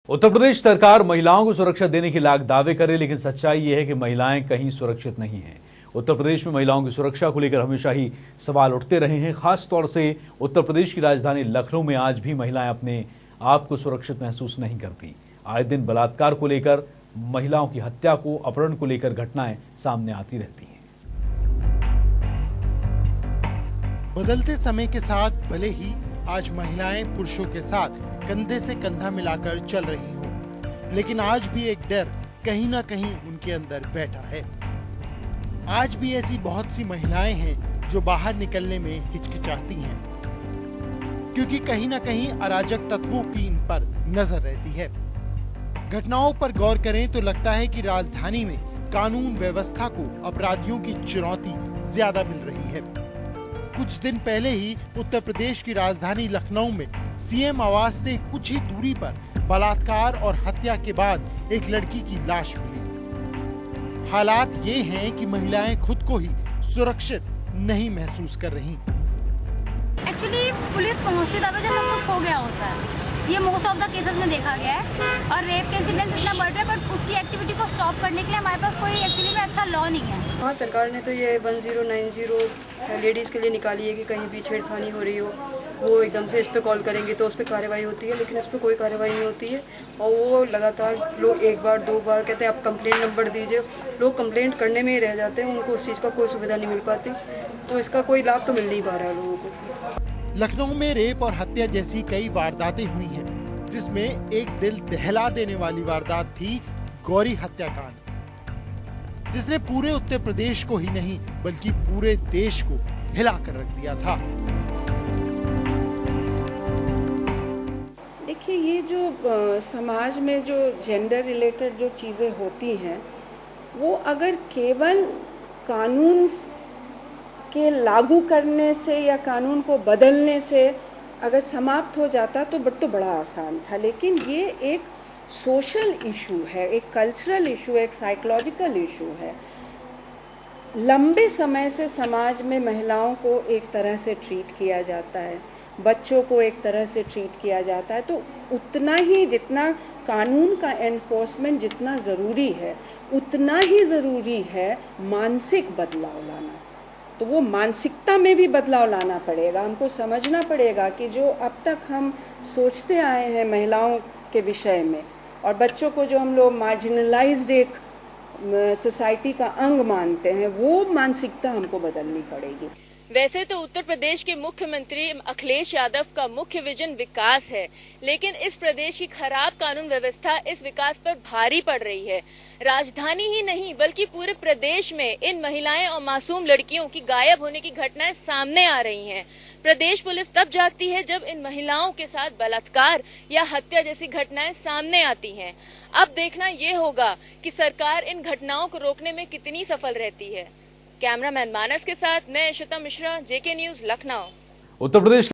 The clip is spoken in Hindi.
उत्तर प्रदेश सरकार महिलाओं को सुरक्षा देने की लाख दावे करे, लेकिन सच्चाई यह है कि महिलाएं कहीं सुरक्षित नहीं हैं। उत्तर प्रदेश में महिलाओं की सुरक्षा को लेकर हमेशा ही सवाल उठते रहे हैं। खास तौर से उत्तर प्रदेश की राजधानी लखनऊ में आज भी महिलाएं अपने आप को सुरक्षित महसूस नहीं करती। आए दिन बलात्कार को लेकर, महिलाओं की हत्या को, अपहरण को लेकर घटनाएं सामने आती रहती हैं। बदलते समय के साथ भले ही आज महिलाएं पुरुषों के साथ कंधे से कंधा मिलाकर चल रही हों, लेकिन आज भी एक डर कहीं ना कहीं उनके अंदर बैठा है। आज भी ऐसी बहुत सी महिलाएं हैं जो बाहर निकलने में हिचकिचाती हैं, क्योंकि कहीं ना कहीं अराजक तत्वों की इन पर नजर रहती है। घटनाओं पर गौर करें तो लगता है कि राजधानी में कानून व्यवस्था को अपराधियों की चुनौती ज्यादा मिल रही है। कुछ दिन पहले ही उत्तर प्रदेश की राजधानी लखनऊ में सीएम आवास से कुछ ही दूरी पर बलात्कार और हत्या के बाद एक लड़की की लाश मिली। हालात ये हैं कि महिलाएं खुद को ही सुरक्षित नहीं महसूस कर रही। एक्चुअली पुलिस पहुंचती तब जब सब कुछ हो गया होता है। ये मोस्ट ऑफ द केसेस में देखा गया है और रेप के इंसिडेंट्स इतना बढ़ रहा है, बट उसकी एक्टिविटी को स्टॉप करने के लिए हमारे पास कोई एक्चुअली में अच्छा लॉ नहीं है। हाँ, सरकार ने तो ये 1090 लेडीज़ के लिए निकाली है कि कहीं भी छेड़खानी हो रही हो, वो एकदम से इस पे कॉल करेंगे तो उस पर कार्रवाई होती है, लेकिन इस पर कोई कार्रवाई नहीं होती है। और वो लगातार लोग एक बार दो बार कहते हैं आप कंप्लेंट नंबर दीजिए, लोग कंप्लेंट करने में ही रह जाते हैं, उनको उस चीज़ का कोई सुविधा नहीं मिल पाती, तो इसका कोई लाभ तो मिल नहीं पा रहा है लोगों को। लखनऊ में रेप और हत्या जैसी कई वारदातें हुई हैं, जिसमें एक दिल दहला देने वाली वारदात थी गौरी हत्याकांड, जिसने पूरे उत्तर प्रदेश को ही नहीं बल्कि पूरे देश को हिलाकर रख दिया था। देखिए, ये जो समाज में जो जेंडर रिलेटेड जो चीज़ें होती हैं, वो अगर केवल कानून के लागू करने से या कानून को बदलने से अगर समाप्त हो जाता तो बड़ा आसान था, लेकिन ये एक सोशल इशू है, एक कल्चरल इशू है, एक साइकोलॉजिकल इशू है। लंबे समय से समाज में महिलाओं को एक तरह से ट्रीट किया जाता है, बच्चों को एक तरह से ट्रीट किया जाता है, तो उतना ही जितना कानून का एनफोर्समेंट जितना ज़रूरी है, उतना ही ज़रूरी है मानसिक बदलाव लाना। तो वो मानसिकता में भी बदलाव लाना पड़ेगा। हमको समझना पड़ेगा कि जो अब तक हम सोचते आए हैं महिलाओं के विषय में और बच्चों को जो हम लोग मार्जिनलाइज्ड एक सोसाइटी का अंग मानते हैं, वो मानसिकता हमको बदलनी पड़ेगी। वैसे तो उत्तर प्रदेश के मुख्यमंत्री अखिलेश यादव का मुख्य विजन विकास है, लेकिन इस प्रदेश की खराब कानून व्यवस्था इस विकास पर भारी पड़ रही है। राजधानी ही नहीं बल्कि पूरे प्रदेश में इन महिलाएं और मासूम लड़कियों की गायब होने की घटनाएं सामने आ रही हैं। प्रदेश पुलिस तब जागती है जब इन महिलाओं के साथ बलात्कार या हत्या जैसी घटनाएं सामने आती हैं। अब देखना ये होगा कि सरकार इन घटनाओं को रोकने में कितनी सफल रहती है। कैमरामैन मानस के साथ मैं इशिता मिश्रा, जेके न्यूज, लखनऊ। उत्तर प्रदेश